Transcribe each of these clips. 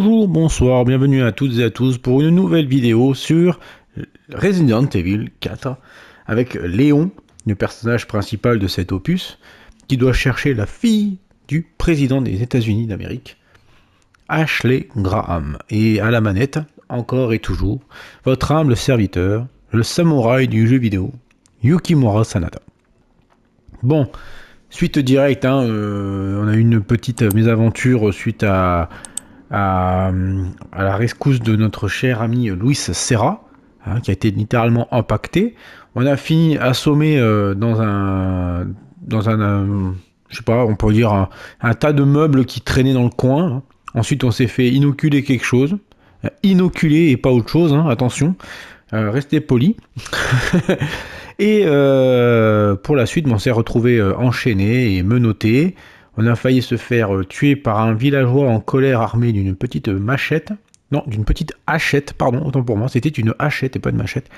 Bonjour, bonsoir, bienvenue à toutes et à tous pour une nouvelle vidéo sur Resident Evil 4 avec Léon, le personnage principal de cet opus, qui doit chercher la fille du président des États-Unis d'Amérique, Ashley Graham. Et à la manette, encore et toujours, votre humble serviteur, le samouraï du jeu vidéo, Yukimura Sanada. Bon, suite directe, on a eu une petite mésaventure suite à la rescousse de notre cher ami Luis Serra, qui a été littéralement impacté. On a fini assommé dans un je sais pas, on pourrait dire un tas de meubles qui traînaient dans le coin. Ensuite, on s'est fait inoculer quelque chose. Inoculer et pas autre chose, attention. Restez poli. Et pour la suite, on s'est retrouvé enchaîné et menotté. On a failli se faire tuer par un villageois en colère armé d'une petite machette. Non, d'une petite hachette, pardon, autant pour moi. C'était une hachette et pas une machette.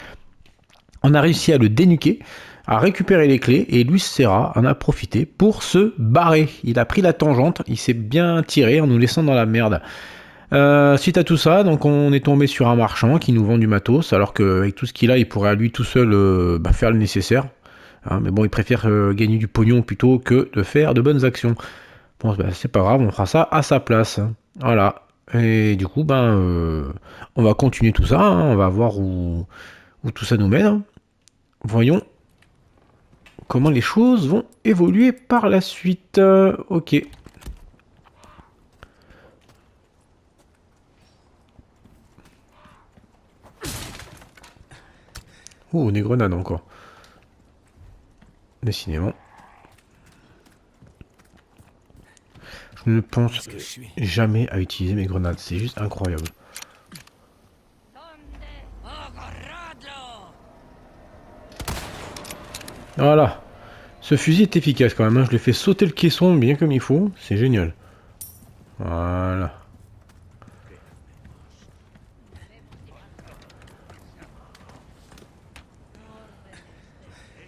On a réussi à le dénuquer, à récupérer les clés, et Luis Serra en a profité pour se barrer. Il a pris la tangente, il s'est bien tiré en nous laissant dans la merde. Suite à tout ça, donc on est tombé sur un marchand qui nous vend du matos, alors qu'avec tout ce qu'il a, il pourrait à lui tout seul faire le nécessaire. Mais bon, il préfère gagner du pognon plutôt que de faire de bonnes actions. Bon, c'est pas grave, on fera ça à sa place. Voilà. Et du coup, on va continuer tout ça. On va voir où tout ça nous mène. Voyons comment les choses vont évoluer par la suite. Ok. Oh, des grenades encore. Décidément. Je ne pense jamais à utiliser mes grenades. C'est juste incroyable. Voilà. Ce fusil est efficace quand même. Je l'ai fait sauter le caisson bien comme il faut. C'est génial. Voilà.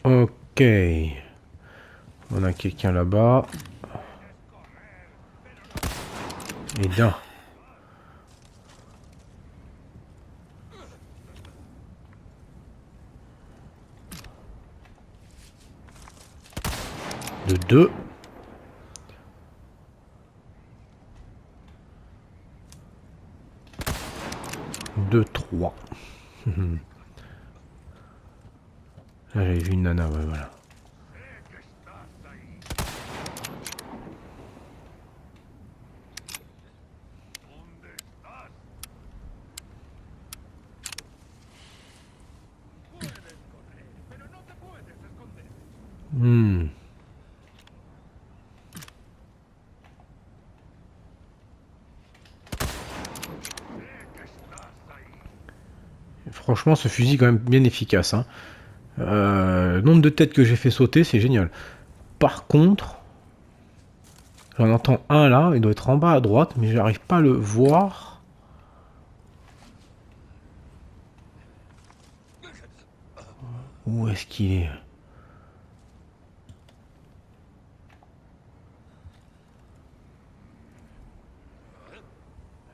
Ok. On a quelqu'un là-bas. Et d'un. De deux. De trois. Là j'avais vu une nana, ouais, voilà. Franchement, ce fusil est quand même bien efficace. Le nombre de têtes que j'ai fait sauter, c'est génial. Par contre, j'en entends un là, il doit être en bas à droite, mais j'arrive pas à le voir. Où est-ce qu'il est?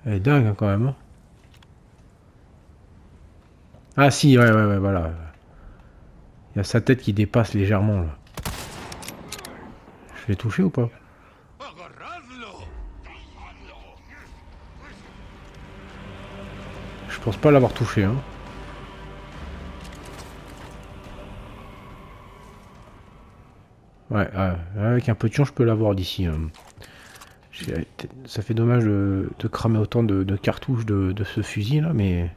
Elle est dingue quand même. Ah si, ouais, voilà. Il y a sa tête qui dépasse légèrement là. Je l'ai touché ou pas? Je pense pas l'avoir touché, Ouais, avec un peu de chance, je peux l'avoir d'ici. Ça fait dommage de cramer autant de cartouches de ce fusil là, mais...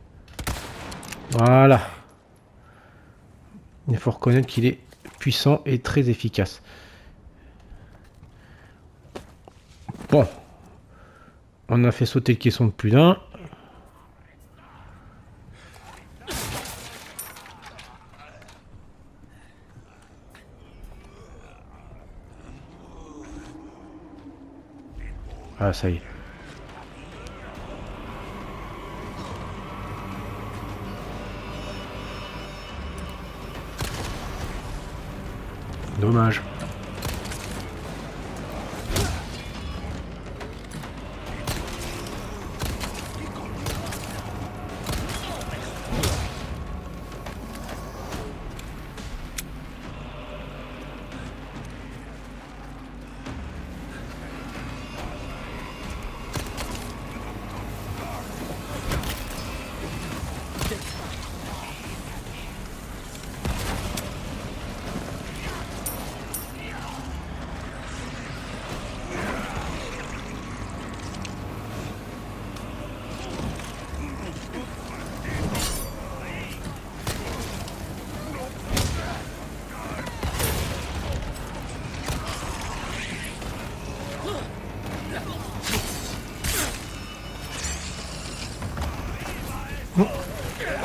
Voilà. Il faut reconnaître qu'il est puissant et très efficace. Bon. On a fait sauter le caisson de plus d'un. Ah, ça y est. Dommage.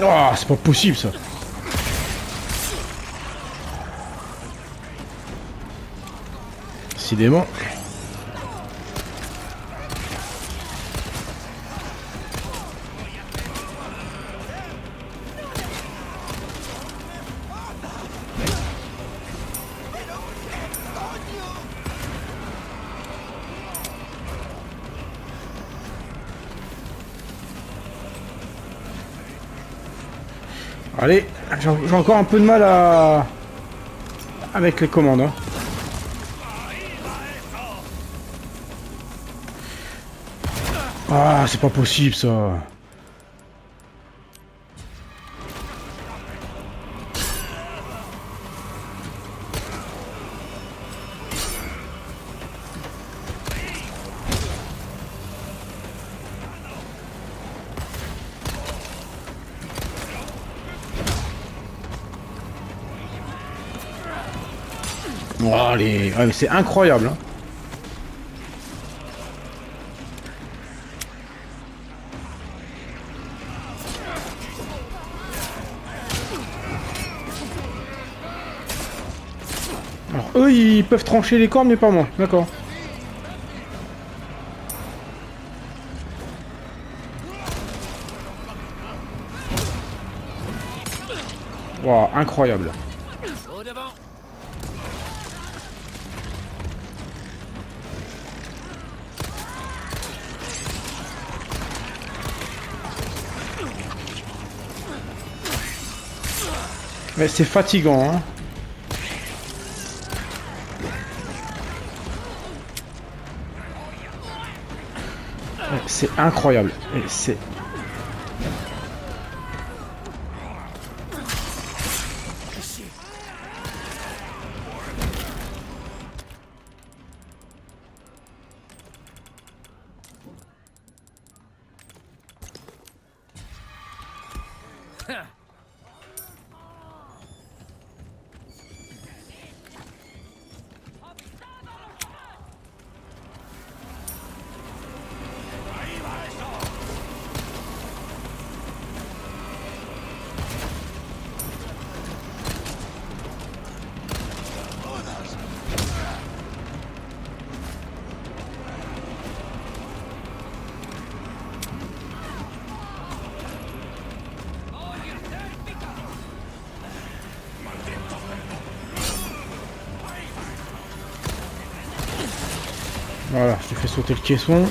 Oh, c'est pas possible ça. Décidément. Allez, j'ai encore un peu de mal à... avec les commandes. Hein. Ah, c'est pas possible ça. Oh, allez, ouais, c'est incroyable. Hein. Alors, eux, ils peuvent trancher les cornes, mais pas moi. D'accord. Wow, incroyable. Mais c'est fatigant, hein. C'est incroyable. C'est... Voilà, je te fais sauter le caisson.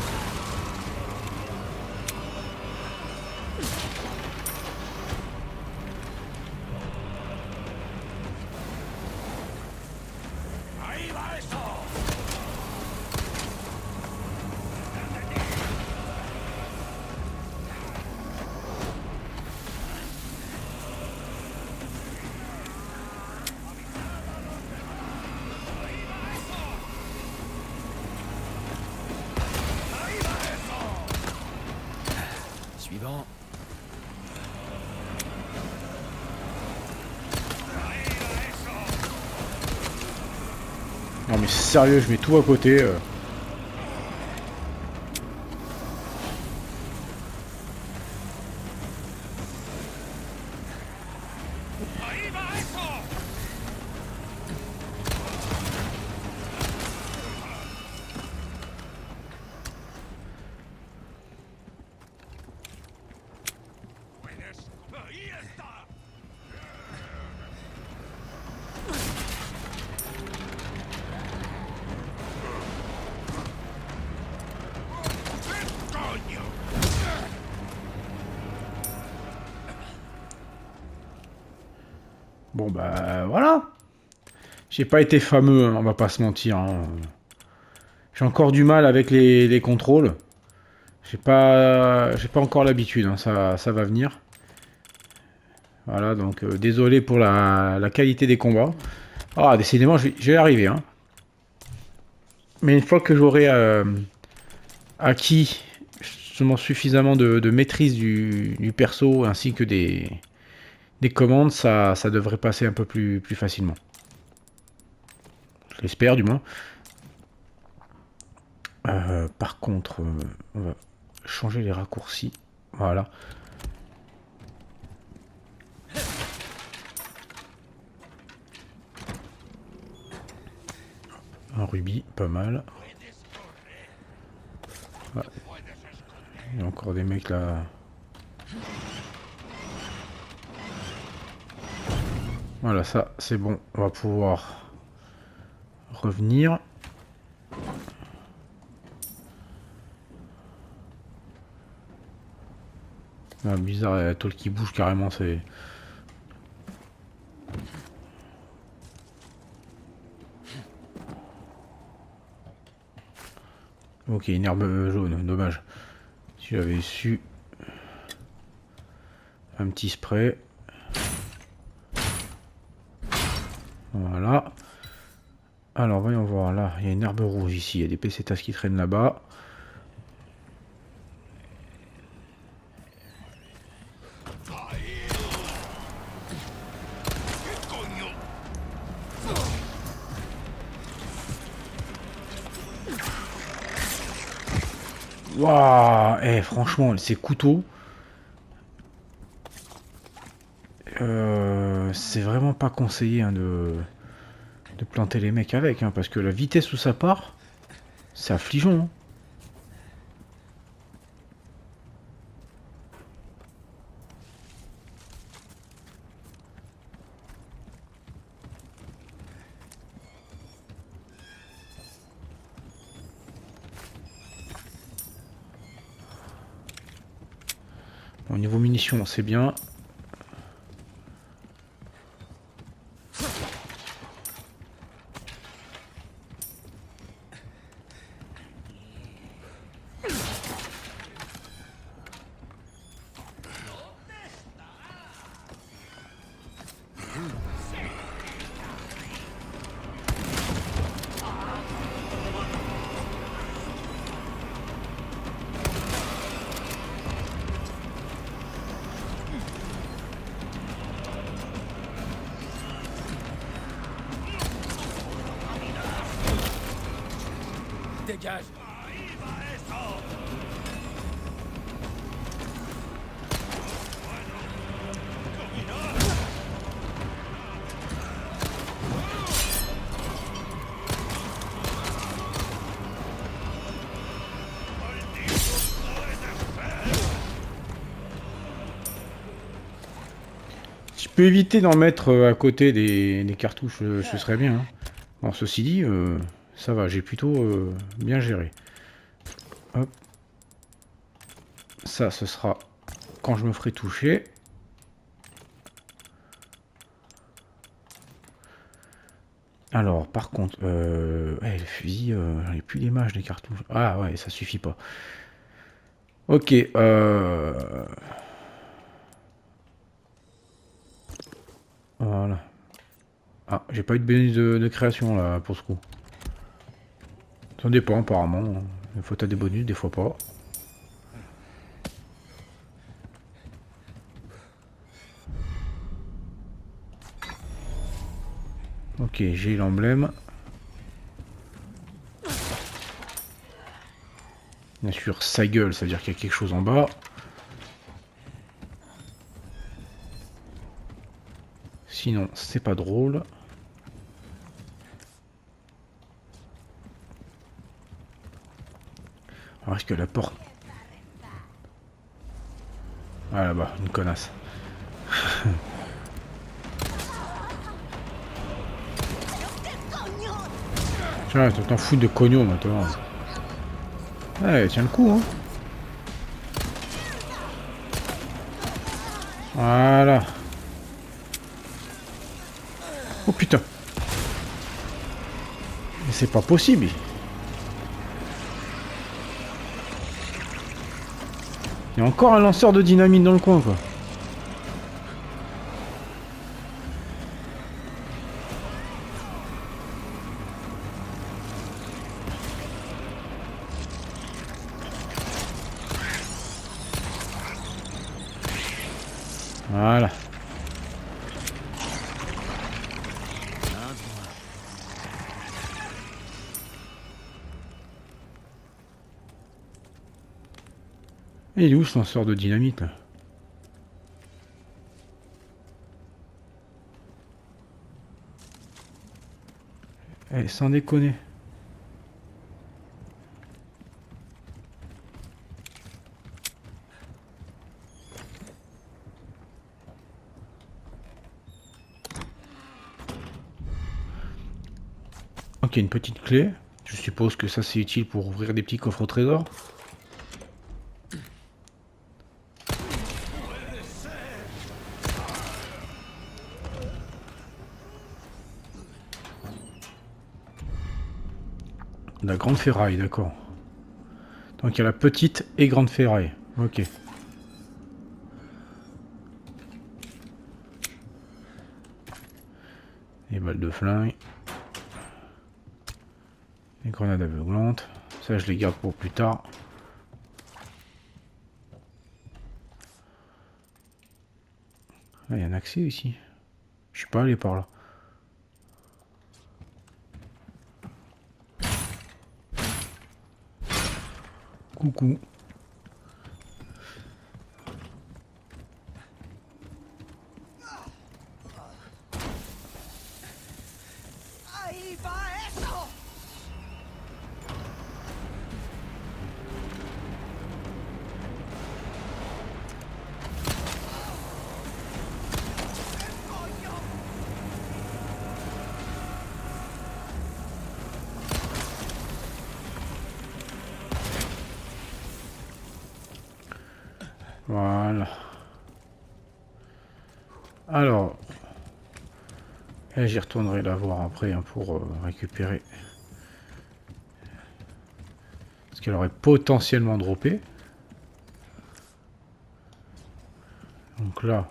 Suivant. Non mais sérieux, je mets tout à côté. Bon bah voilà. J'ai pas été fameux, hein, on va pas se mentir. Hein. J'ai encore du mal avec les contrôles. J'ai pas encore l'habitude, hein, ça va venir. Voilà, donc désolé pour la qualité des combats. Ah, décidément, je vais y arriver. Hein. Mais une fois que j'aurai acquis suffisamment de maîtrise du perso ainsi que des commandes, ça devrait passer un peu plus facilement. Je l'espère du moins. Par contre, on va changer les raccourcis. Voilà. rubis, pas mal. Ah, il y a encore des mecs là. Voilà, ça c'est bon. On va pouvoir revenir. Ah, bizarre, la tôle qui bouge carrément, c'est... Ok, une herbe jaune, dommage. Si j'avais su... Un petit spray. Voilà. Alors, voyons voir, là, il y a une herbe rouge ici, il y a des pesetas qui traînent là-bas. Waouh, franchement, ces couteaux, c'est vraiment pas conseillé hein, de planter les mecs avec, hein, parce que la vitesse où ça part, c'est affligeant. Hein. Bon, au niveau munitions, c'est bien. Dégage. Si je peux éviter d'en mettre à côté des cartouches, ce serait bien. Hein. Bon, ceci dit, ça va, j'ai plutôt bien géré. Hop. Ça, ce sera quand je me ferai toucher. Alors, par contre, le fusil, j'en ai plus l'image des cartouches. Ah ouais, ça suffit pas. Ok, voilà. Ah, j'ai pas eu de bonus de création là pour ce coup. Ça dépend apparemment. Des fois t'as des bonus, des fois pas. Ok, j'ai l'emblème. Bien sûr, sa gueule, ça veut dire qu'il y a quelque chose en bas. Sinon, c'est pas drôle. Alors, est-ce que la porte... Ah là-bas, une connasse. Tiens, tu t'en fous de cognon maintenant. Ouais, tiens le coup, hein. Voilà. Oh putain. Mais c'est pas possible. Il y a encore un lanceur de dynamite dans le coin, quoi. Voilà. Et il est où ce lanceur de dynamite là? Eh, sans déconner. Ok, une petite clé. Je suppose que ça c'est utile pour ouvrir des petits coffres au trésor. La grande ferraille, d'accord. Donc il y a la petite et grande ferraille. Ok. Les balles de flingue. Les grenades aveuglantes. Ça je les garde pour plus tard. Ah, il y a un accès ici. Je suis pas allé par là. Coucou. Voilà. Alors, j'y retournerai la voir après hein, pour récupérer. Parce qu'elle aurait potentiellement droppé. Donc là.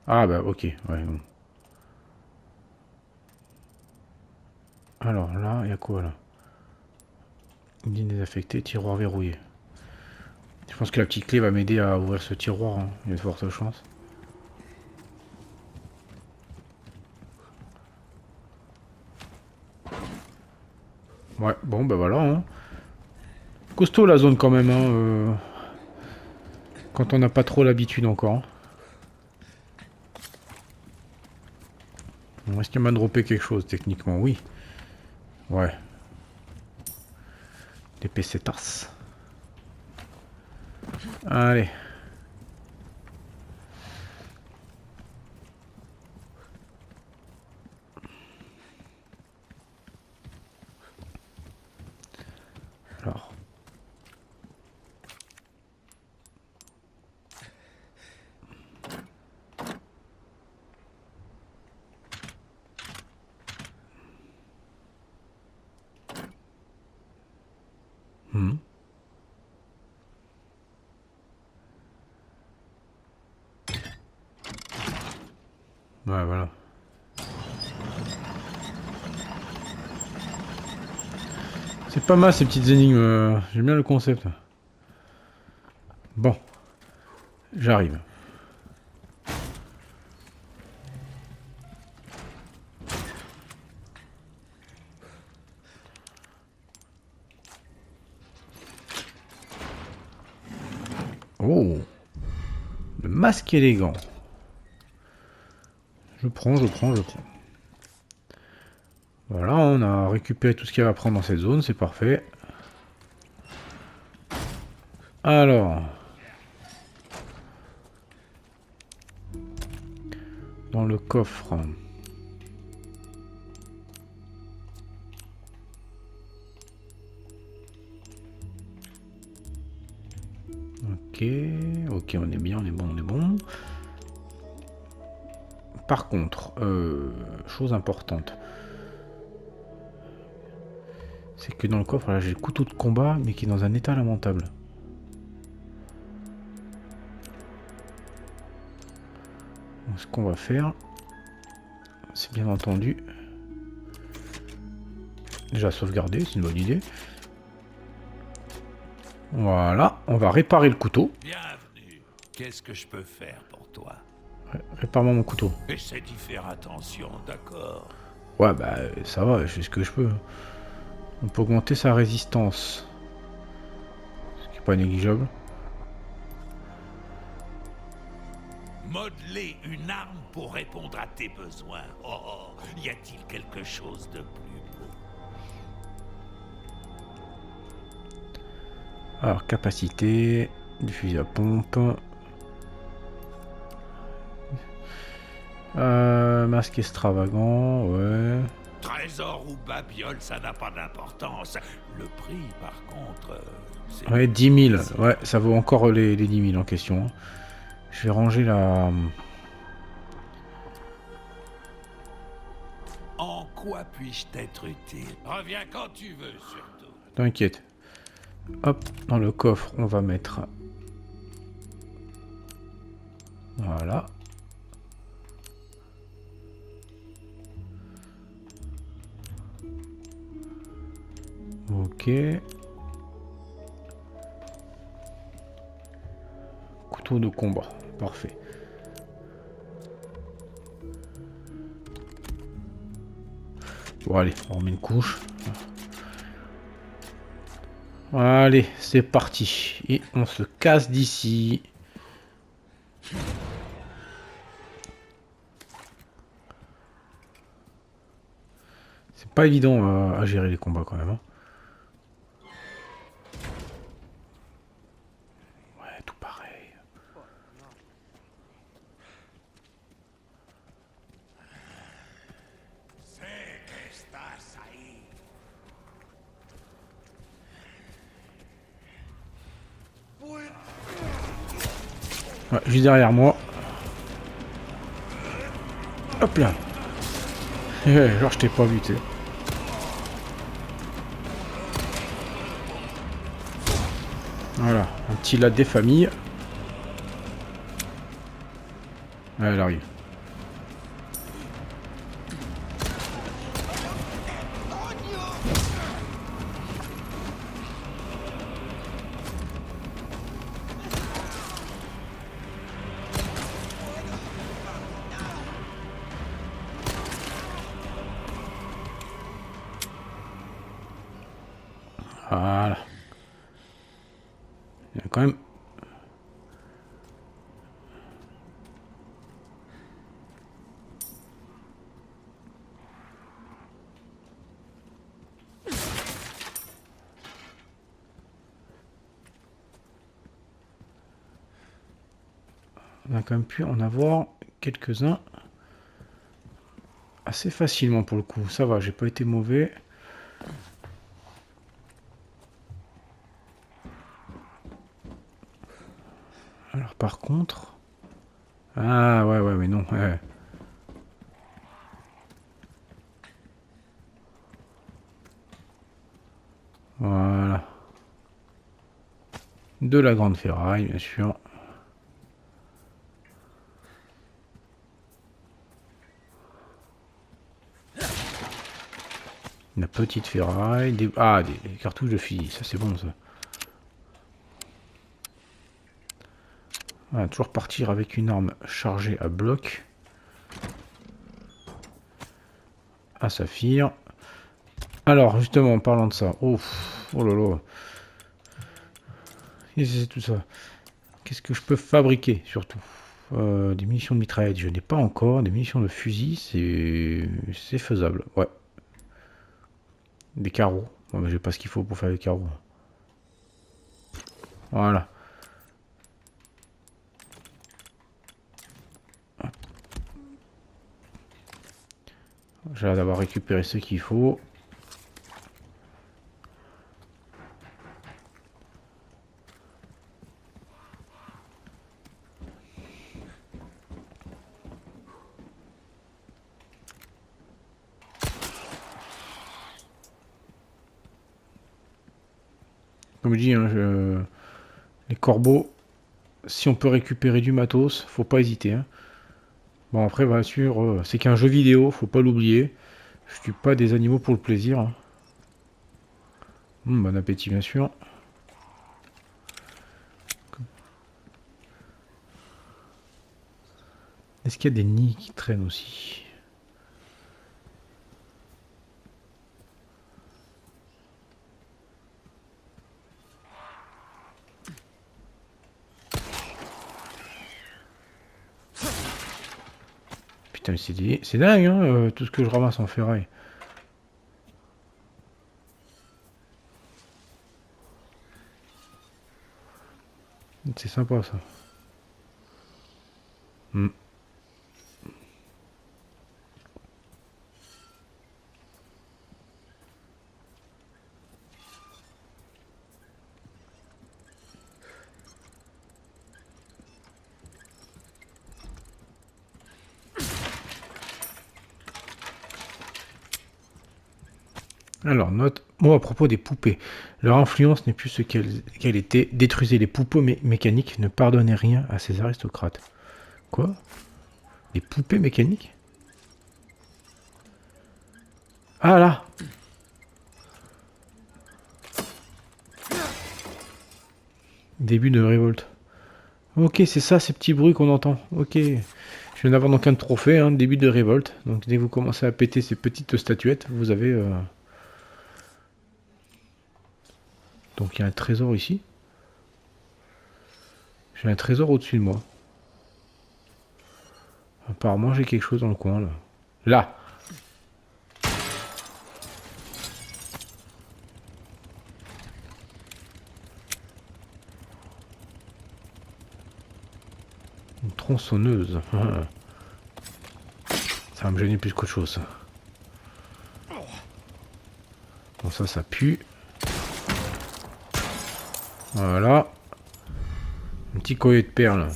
Ah bah ok, ouais. Bon. Alors là, il y a quoi là? Ligne désaffectée, tiroir verrouillé. Je pense que la petite clé va m'aider à ouvrir ce tiroir. Hein. Il y a de fortes chances. Ouais, bon bah voilà. Hein. Costaud la zone quand même. Hein, quand on n'a pas trop l'habitude encore. Hein. Est-ce qu'il m'a droppé quelque chose techniquement? Oui. Ouais. Des PC Tars. Allez. Alors. Hmm. Ouais, voilà. C'est pas mal ces petites énigmes. J'aime bien le concept. Bon. J'arrive. Oh. Le masque élégant. Je prends. Voilà, on a récupéré tout ce qu'il y a à prendre dans cette zone, c'est parfait. Alors. Dans le coffre. Ok, on est bien, on est bon. Par contre, chose importante. C'est que dans le coffre, là j'ai le couteau de combat, mais qui est dans un état lamentable. Donc, ce qu'on va faire, c'est bien entendu... Déjà sauvegarder, c'est une bonne idée. Voilà, on va réparer le couteau. Bienvenue. Qu'est-ce que je peux faire pour toi? Répare-moi mon couteau. Essaie d'y faire attention, d'accord? Ouais, bah ça va, je fais ce que je peux. On peut augmenter sa résistance. Ce qui n'est pas négligeable. Modeler une arme pour répondre à tes besoins. Oh, y a-t-il quelque chose de plus beau? Alors, capacité, du fusil à pompe. Masque extravagant, ouais. Trésor ou babiole, ça n'a pas d'importance. Le prix, par contre, c'est Ouais, le 10 000. plaisir. Ouais, ça vaut encore les 10 000 en question, hein. Je vais ranger la... En quoi puis-je t'être utile? Reviens quand tu veux, surtout. T'inquiète. Hop, dans le coffre, on va mettre... Voilà. Ok. Couteau de combat. Parfait. Bon, allez, on remet une couche. Allez, c'est parti. Et on se casse d'ici. C'est pas évident à gérer les combats quand même, hein. Ouais, tout pareil. Sé que estás ahí. Ouais, juste derrière moi. Hop là. Genre, je t'ai pas vu, tu sais. Voilà, un petit latte des familles. Ouais, elle arrive. Voilà. Il y a quand même... On a quand même pu en avoir quelques-uns assez facilement pour le coup. Ça va, j'ai pas été mauvais. Alors par contre... Ah ouais, ouais, mais non. Ouais. Voilà. De la grande ferraille, bien sûr. La petite ferraille. Ah, des cartouches de fusil. Ça, c'est bon, ça. Voilà, toujours partir avec une arme chargée à bloc. À saphir. Alors, justement, en parlant de ça. Oh, oh là là. Qu'est-ce que c'est tout ça? Qu'est-ce que je peux fabriquer, surtout? Des munitions de mitraillette, je n'ai pas encore. Des munitions de fusil, c'est faisable. Ouais. Des carreaux. Bon, mais j'ai pas ce qu'il faut pour faire des carreaux. Voilà. J'ai l'air d'avoir récupéré ce qu'il faut. Comme je dis, hein, les corbeaux, si on peut récupérer du matos, faut pas hésiter, hein. Bon, après, bien sûr, c'est qu'un jeu vidéo, faut pas l'oublier. Je tue pas des animaux pour le plaisir, hein. Bon appétit, bien sûr. Est-ce qu'il y a des nids qui traînent aussi? Putain, mais c'est dingue, hein, tout ce que je ramasse en ferraille. C'est sympa, ça. Hmm. Alors, note, mot à propos des poupées. Leur influence n'est plus ce qu'elle était. Détruisez les poupées mécaniques, ne pardonnez rien à ces aristocrates. Quoi? Des poupées mécaniques? Ah là! Début de révolte. Ok, c'est ça ces petits bruits qu'on entend. Ok. Je viens d'avoir donc un trophée, hein, début de révolte. Donc dès que vous commencez à péter ces petites statuettes, vous avez... Donc il y a un trésor ici. J'ai un trésor au-dessus de moi. Apparemment j'ai quelque chose dans le coin là. Là! Une tronçonneuse. Ça va me gêner plus qu'autre chose. Bon ça pue. Voilà. Un petit collier de perles.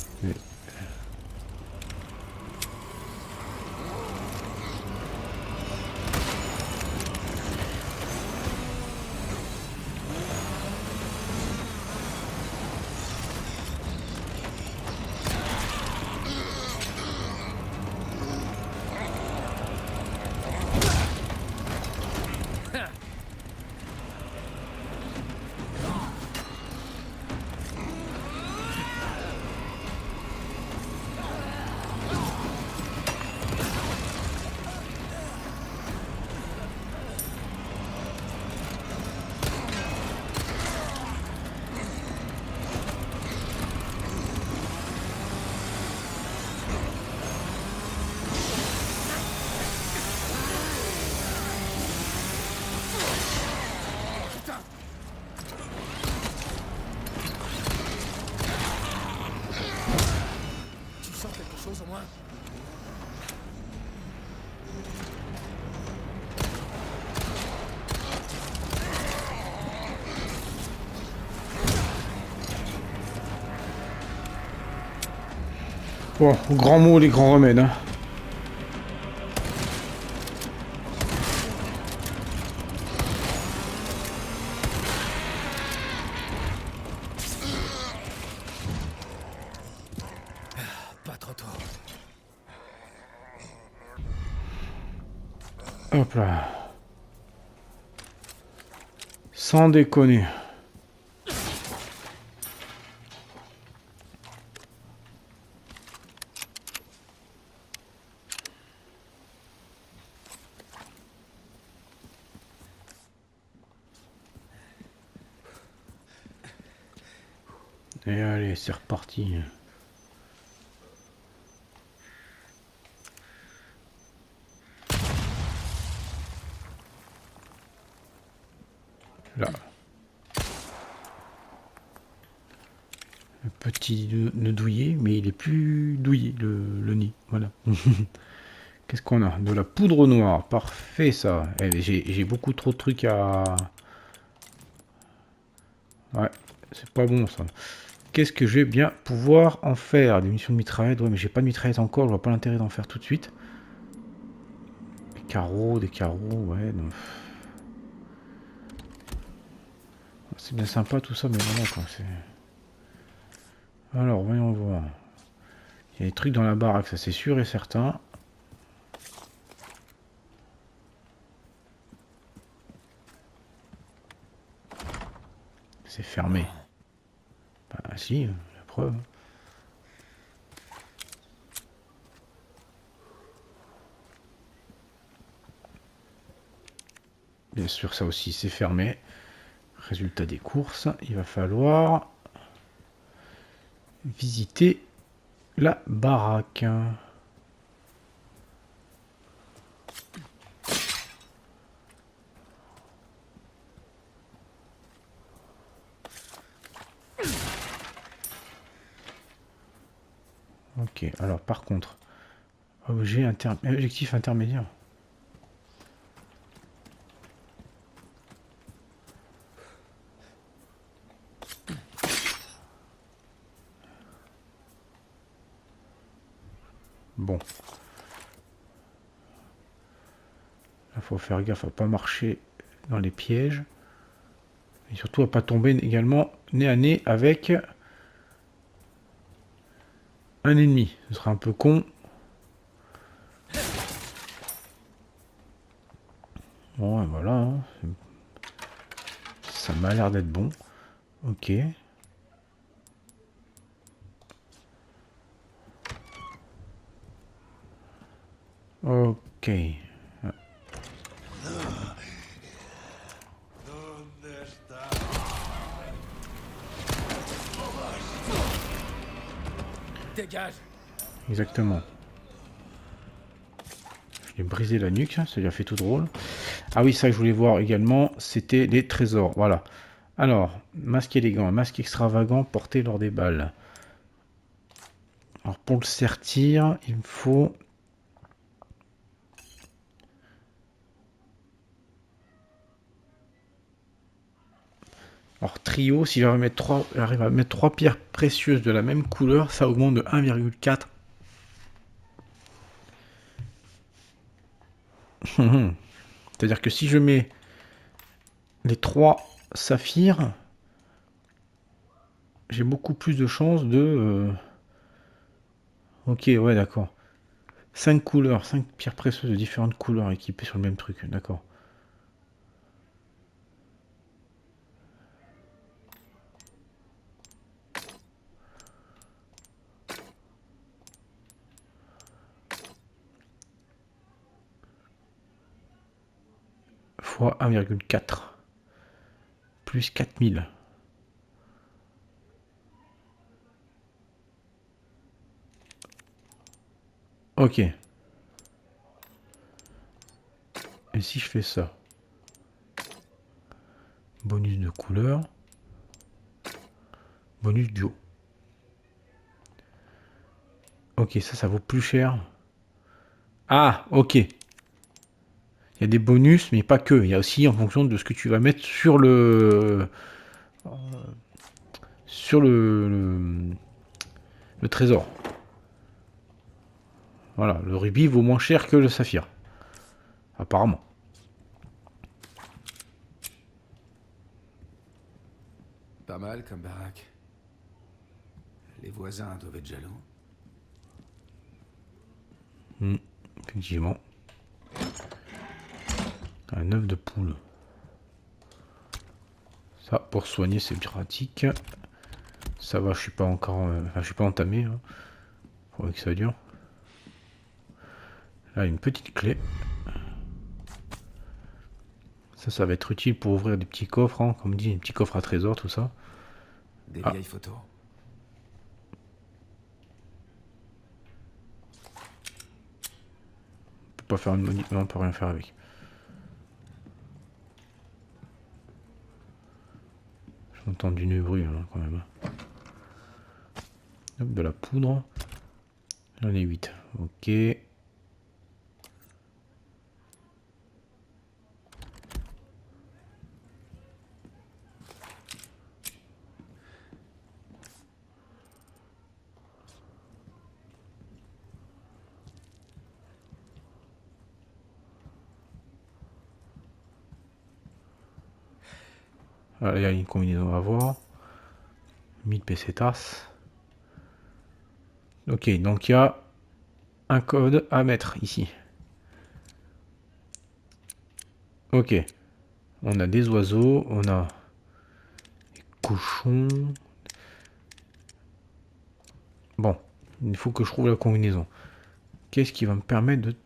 Bon, grands mots, les grands remèdes. Hein. Pas trop tôt. Hop là. Sans déconner. Et allez, c'est reparti. Là. Le petit nœud douillet, mais il est plus douillé, le nid. Voilà. Qu'est-ce qu'on a? De la poudre noire. Parfait, ça. Eh, j'ai beaucoup trop de trucs à... Ouais, c'est pas bon, ça. Qu'est-ce que je vais bien pouvoir en faire? Des munitions de mitraillette. Ouais, mais j'ai pas de mitraillette encore. Je vois pas l'intérêt d'en faire tout de suite. Des carreaux, ouais. Non. C'est bien sympa tout ça, mais voilà quoi. Alors, voyons voir. Il y a des trucs dans la baraque, ça c'est sûr et certain. C'est fermé. Bah si, la preuve. Bien sûr, ça aussi c'est fermé. Résultat des courses, il va falloir visiter la baraque. Ok, alors par contre, objectif intermédiaire. Bon. Là, faut faire gaffe à pas marcher dans les pièges. Et surtout à pas tomber également nez à nez avec un ennemi. Ce sera un peu con. Bon, et voilà. Hein. Ça m'a l'air d'être bon. Ok. Ok. Dégage. Exactement. Je lui ai brisé la nuque, ça lui a fait tout drôle. Ah oui, ça que je voulais voir également, c'était les trésors. Voilà. Alors, masque élégant, masque extravagant porté lors des balles. Alors pour le sertir, il me faut... Alors trio, si j'arrive à mettre 3 pierres précieuses de la même couleur, ça augmente de 1,4. C'est-à-dire que si je mets les 3 saphirs, j'ai beaucoup plus de chances de... Ok, ouais, d'accord. 5 couleurs, 5 pierres précieuses de différentes couleurs équipées sur le même truc, d'accord. Fois 1,4. Plus 4000. Ok. Et si je fais ça? Bonus de couleur. Bonus duo. Ok, ça vaut plus cher. Ah, ok. Il y a des bonus, mais pas que. Il y a aussi en fonction de ce que tu vas mettre sur le... Sur le trésor. Voilà, le rubis vaut moins cher que le saphir. Apparemment. Pas mal comme baraque. Les voisins doivent être jaloux. Effectivement. Un œuf de poule. Ça, pour soigner, c'est pratique. Ça va, je suis pas encore... Enfin, je suis pas entamé. Hein. Faudrait que ça dure. Là, une petite clé. Ça va être utile pour ouvrir des petits coffres, hein, comme dit, des petits coffres à trésors, tout ça. Des Ah. vieilles photos. On peut pas faire une monnaie, non, on peut rien faire avec. J'entends du bruit hein, quand même. Hop, de la poudre. J'en ai 8. Ok. Ah, il y a une combinaison à voir. 1000 pesetas. Ok, donc il y a un code à mettre ici. Ok. On a des oiseaux, on a des cochons. Bon, il faut que je trouve la combinaison. Qu'est-ce qui va me permettre de...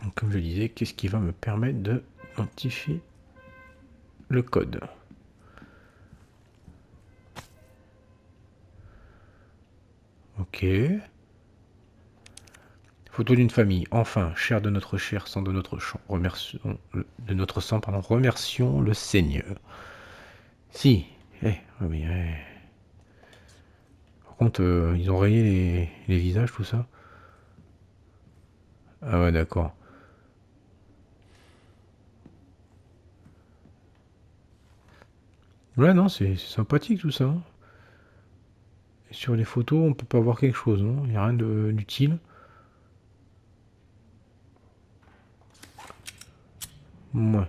Donc, comme je disais, qu'est-ce qui va me permettre de identifier le code? Ok. Photo d'une famille. Enfin, chair de notre chair, sang de notre sang. De notre sang, pardon. Remercions le Seigneur. Si. Oui, Par contre, ils ont rayé les visages, tout ça. Ah ouais, d'accord. Ouais, non, c'est sympathique tout ça, hein. Et sur les photos, on peut pas voir quelque chose, non? Il n'y a rien d'utile. Ouais.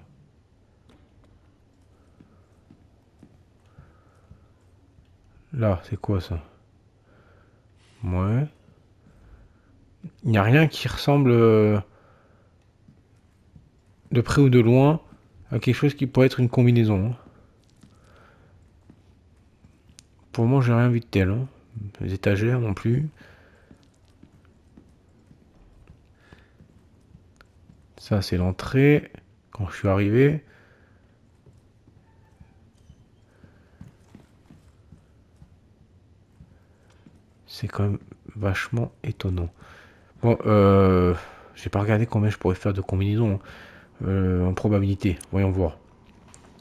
Là, c'est quoi ça? Ouais. Il n'y a rien qui ressemble de près ou de loin à quelque chose qui pourrait être une combinaison, hein. Pour le moment, j'ai rien vu de tel, hein. Les étagères non plus. Ça, c'est l'entrée. Quand je suis arrivé. C'est quand même vachement étonnant. Bon, j'ai pas regardé combien je pourrais faire de combinaisons, hein. En probabilité. Voyons voir.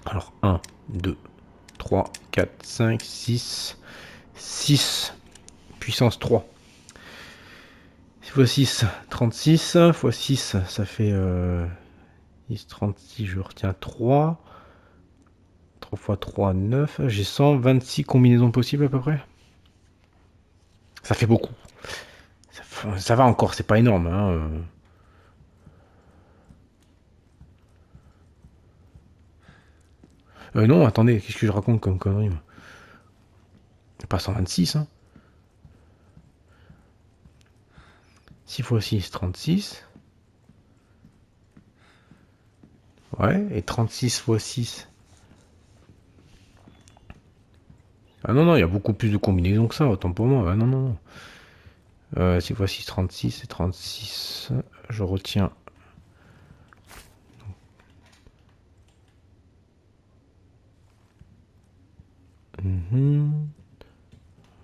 Alors, 1, 2, 3, 4, 5, 6, 6, puissance 3. 6 x 6, 36. x 6, ça fait 10, 36, je retiens 3. 3 x 3, 9. J'ai 126 combinaisons possibles à peu près. Ça fait beaucoup. Ça va encore, c'est pas énorme, hein. Non, attendez, qu'est-ce que je raconte comme connerie, moi? Pas 126, hein. 6 x 6, 36. Ouais, et 36 x 6. Ah non, non, il y a beaucoup plus de combinaisons que ça, autant pour moi. Ah non, non, non. 6 x 6, 36 et 36. Je retiens.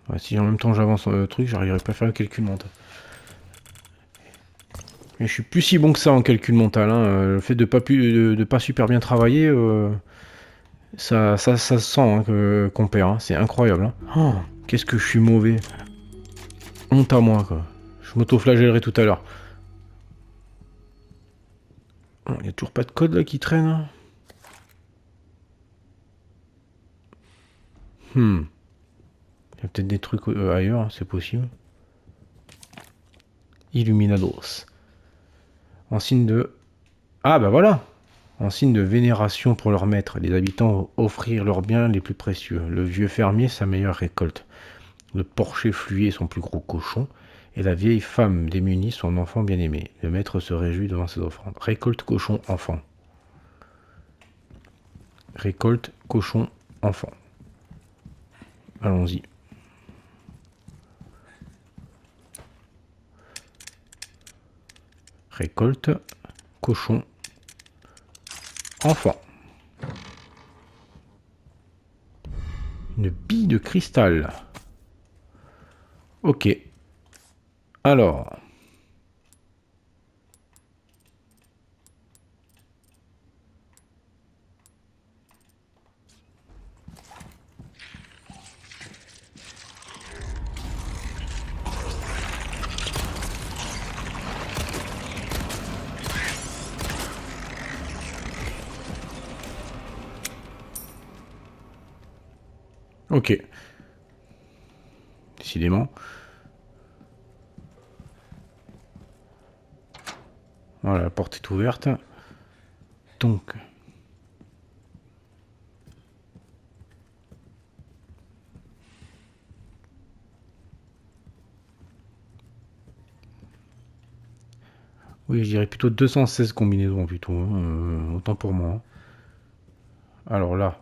Ouais, si en même temps j'avance le truc, j'arriverai pas à faire le calcul mental. Mais je suis plus si bon que ça en calcul mental, hein. Le fait de pas super bien travailler, ça se sent, hein, qu'on perd, hein. C'est incroyable, hein. Oh, qu'est-ce que je suis mauvais. Honte à moi, quoi. Je m'auto-flagellerai tout à l'heure. Il n'y a toujours pas de code là qui traîne, hein. Il y a peut-être des trucs ailleurs, hein, c'est possible. Illuminados. En signe de... Ah bah voilà. En signe de vénération pour leur maître, les habitants offrirent leurs biens les plus précieux. Le vieux fermier sa meilleure récolte. Le porcher fluet son plus gros cochon. Et la vieille femme démunie son enfant bien-aimé. Le maître se réjouit devant ses offrandes. Récolte cochon enfant. Récolte cochon enfant. Allons-y. Récolte cochon enfant. Une bille de cristal. Ok. Alors. Ok. Décidément. Voilà, la porte est ouverte. Donc. Oui, je dirais plutôt 216 combinaisons plutôt, hein, autant pour moi. Alors là,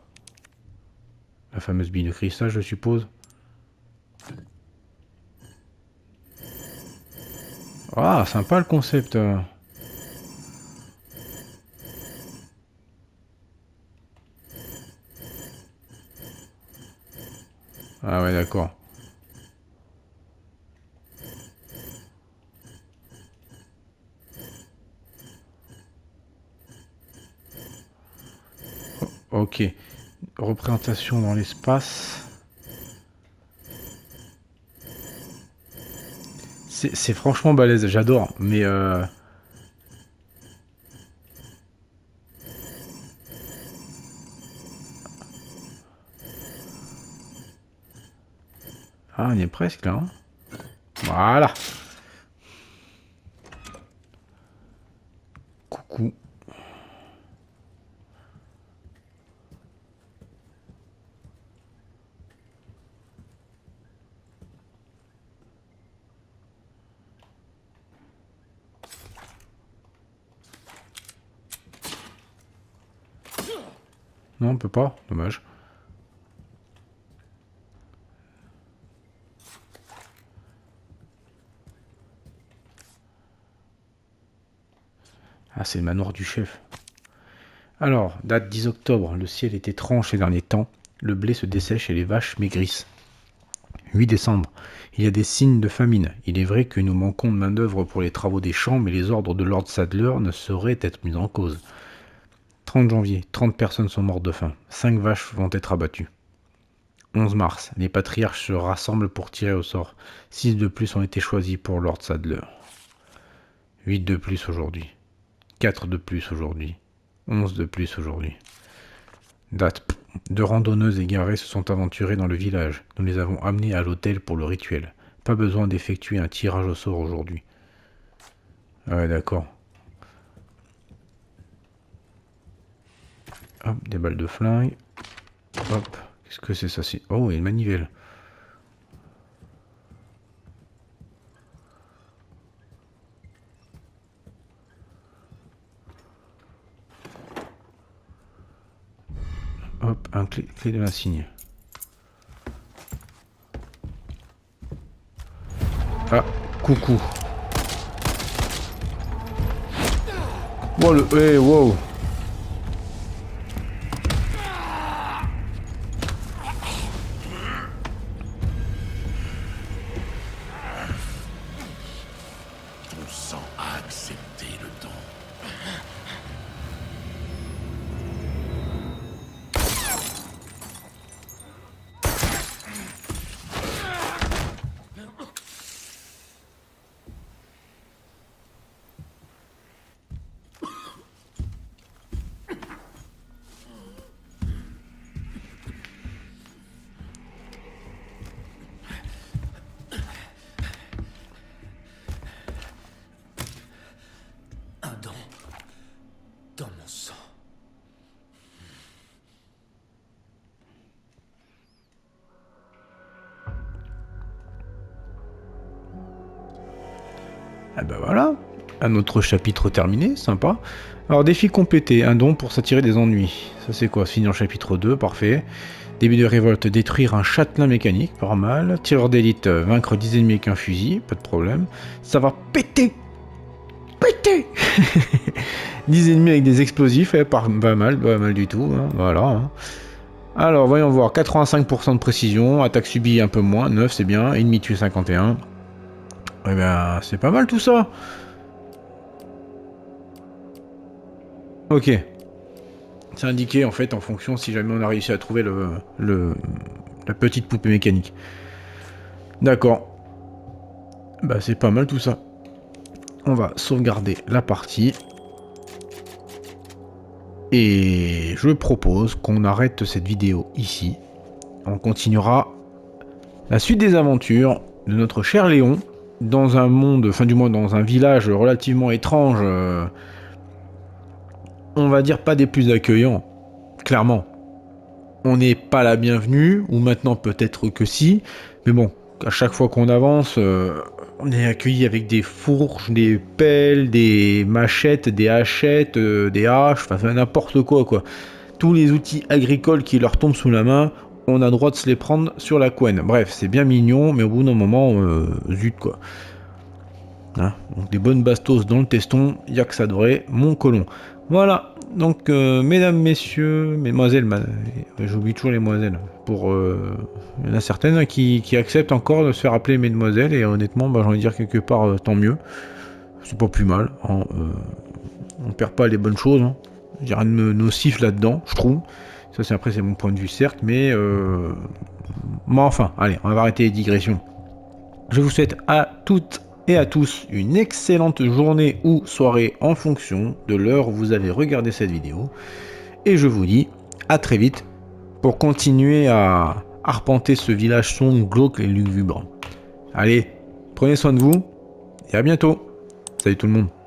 la fameuse bille de cristal, je suppose. Ah, sympa le concept. Ah ouais, d'accord. Ok. Représentation dans l'espace. C'est franchement balèze, j'adore. Mais Ah, on y est presque là. Hein. Voilà. Coucou. Non, on peut pas. Dommage. Ah, c'est le manoir du chef. Alors, date 10 octobre. Le ciel est étrange ces derniers temps. Le blé se dessèche et les vaches maigrissent. 8 décembre. Il y a des signes de famine. Il est vrai que nous manquons de main-d'œuvre pour les travaux des champs, mais les ordres de Lord Sadler ne sauraient être mis en cause. 30 janvier. 30 personnes sont mortes de faim. 5 vaches vont être abattues. 11 mars. Les patriarches se rassemblent pour tirer au sort. 6 de plus ont été choisis pour Lord Sadler. 8 de plus aujourd'hui. 4 de plus aujourd'hui. 11 de plus aujourd'hui. Date. 2 randonneuses égarées se sont aventurées dans le village. Nous les avons amenées à l'hôtel pour le rituel. Pas besoin d'effectuer un tirage au sort aujourd'hui. Ouais, d'accord. Hop, des balles de flingue. Hop. Qu'est-ce que c'est ça? Oh, et une manivelle. Hop, un clé de l'insigne. Ah, coucou. Wow, hey, wow. Ton sang a accepté le don. Un don dans mon sang. Ah bah voilà, un autre chapitre terminé, sympa. Alors défi complété, un don pour s'attirer des ennuis. Ça c'est quoi? Finir le chapitre 2, parfait. Début de révolte, détruire un châtelain mécanique, pas mal. Tireur d'élite, vaincre 10 ennemis avec un fusil, pas de problème. Ça va péter. Péter 10 ennemis avec des explosifs, pas mal du tout, hein, voilà. Hein. Alors voyons voir, 85% de précision, attaque subie un peu moins, 9 c'est bien, ennemi tué 51. Eh ben, c'est pas mal tout ça. Ok. C'est indiqué en fait en fonction si jamais on a réussi à trouver la petite poupée mécanique. D'accord. Bah c'est pas mal tout ça. On va sauvegarder la partie. Et je propose qu'on arrête cette vidéo ici. On continuera la suite des aventures de notre cher Léon dans un monde, enfin du moins dans un village relativement étrange, on va dire pas des plus accueillants, clairement. On n'est pas la bienvenue, ou maintenant peut-être que si, mais bon, à chaque fois qu'on avance, on est accueilli avec des fourches, des pelles, des machettes, des hachettes, des haches, enfin n'importe quoi quoi. Tous les outils agricoles qui leur tombent sous la main, on a le droit de se les prendre sur la couenne. Bref, c'est bien mignon, mais au bout d'un moment, zut quoi. Hein, donc des bonnes bastos dans le teston, y a que ça devrait, mon colon. Voilà, donc mesdames, messieurs, mesdemoiselles, j'oublie toujours les demoiselles. Il y en a certaines qui acceptent encore de se faire appeler mesdemoiselles, et honnêtement, j'ai envie de dire quelque part, tant mieux. C'est pas plus mal. Hein, on perd pas les bonnes choses. Hein. Il y a rien de nocif là-dedans, je trouve. Ça, c'est mon point de vue, certes, mais enfin, allez, on va arrêter les digressions. Je vous souhaite à toutes et à tous une excellente journée ou soirée en fonction de l'heure où vous avez regardé cette vidéo. Et je vous dis à très vite pour continuer à arpenter ce village sombre, glauque et lugubre. Allez, prenez soin de vous et à bientôt. Salut tout le monde.